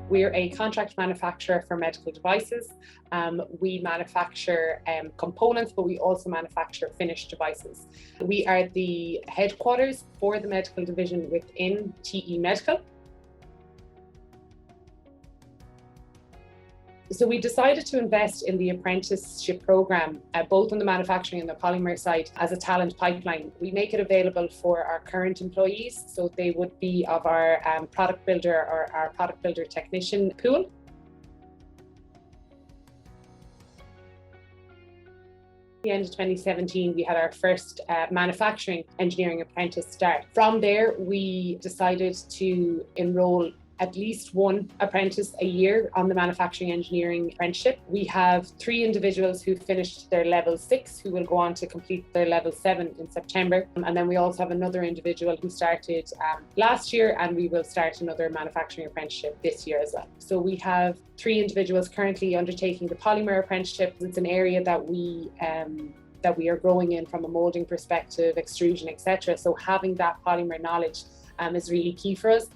We're a contract manufacturer for medical devices. We manufacture components, but we also manufacture finished devices. We are the headquarters for the medical division within TE Medical. So we decided to invest in the apprenticeship program, both on the manufacturing and the polymer side, as a talent pipeline. We make it available for our current employees, so they would be of our product builder or our product builder technician pool. At the end of 2017, we had our first manufacturing engineering apprentice start. From there, we decided to enroll at least one apprentice a year on the manufacturing engineering apprenticeship. We have 3 individuals who finished their level 6 who will go on to complete their level 7 in September. And then we also have another individual who started last year, and we will start another manufacturing apprenticeship this year as well. So we have 3 individuals currently undertaking the polymer apprenticeship. It's an area that we are growing in from a moulding perspective, extrusion, etc. So having that polymer knowledge is really key for us.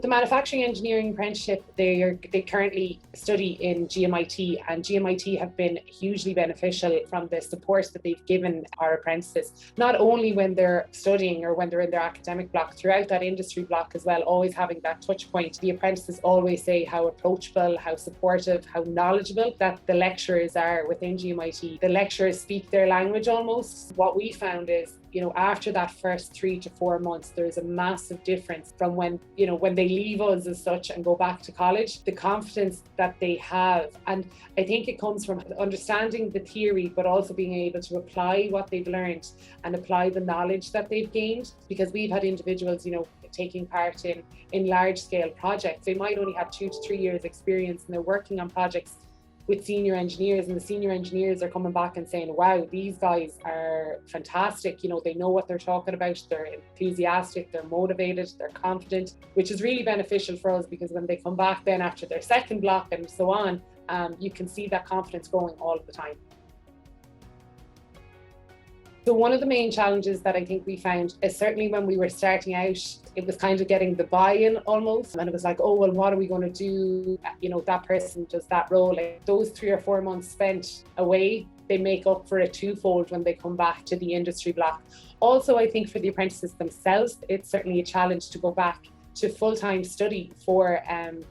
The manufacturing engineering apprenticeship, they currently study in GMIT, and GMIT have been hugely beneficial from the support that they've given our apprentices, not only when they're studying or when they're in their academic block, throughout that industry block as well, always having that touch point. The apprentices always say how approachable, how supportive, how knowledgeable that the lecturers are within GMIT. The lecturers speak their language almost. What we found is, after that first 3 to 4 months, there's a massive difference from when they leave us as such and go back to college, the confidence that they have. And I think it comes from understanding the theory, but also being able to apply what they've learned and apply the knowledge that they've gained. Because we've had individuals, taking part in large scale projects. They might only have 2 to 3 years experience, and they're working on projects with senior engineers, and the senior engineers are coming back and saying, wow, these guys are fantastic. They know what they're talking about. They're enthusiastic, they're motivated, they're confident, which is really beneficial for us, because when they come back then after their second block and so on, you can see that confidence growing all the time. So one of the main challenges that I think we found is, certainly when we were starting out, it was kind of getting the buy-in almost. And it was like, oh, well, what are we going to do? That person does that role. Like, those 3 or 4 months spent away, they make up for it twofold when they come back to the industry block. Also, I think for the apprentices themselves, it's certainly a challenge to go back to full-time study for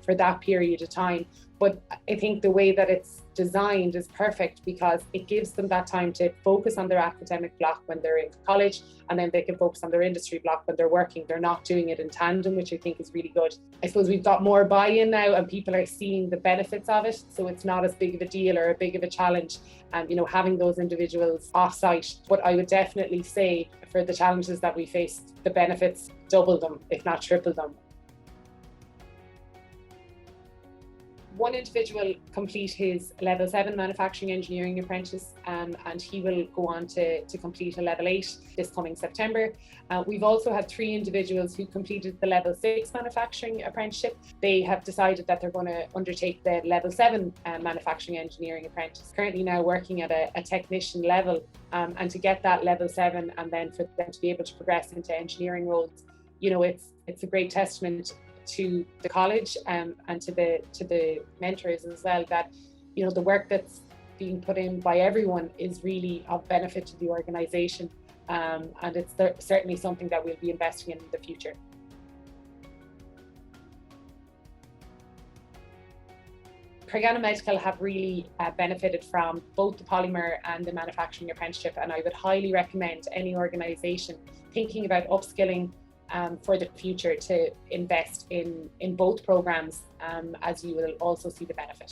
that period of time. But I think the way that it's designed is perfect, because it gives them that time to focus on their academic block when they're in college, and then they can focus on their industry block when they're working. They're not doing it in tandem, which I think is really good. I suppose we've got more buy-in now, and people are seeing the benefits of it, so it's not as big of a deal or a big of a challenge, having those individuals off-site. But I would definitely say, for the challenges that we faced, the benefits double them, if not triple them. One individual complete his level 7 manufacturing engineering apprentice, and he will go on to complete a level 8 this coming September. We've also had 3 individuals who completed the level 6 manufacturing apprenticeship. They have decided that they're going to undertake the level 7 manufacturing engineering apprentice, currently now working at a technician level, and to get that level 7, and then for them to be able to progress into engineering roles, it's a great testament to the college and to the mentors as well, that the work that's being put in by everyone is really of benefit to the organisation, and it's certainly something that we'll be investing in the future. Creganna Medical have really benefited from both the polymer and the manufacturing apprenticeship, and I would highly recommend any organisation thinking about upskilling for the future to invest in both programs, as you will also see the benefit.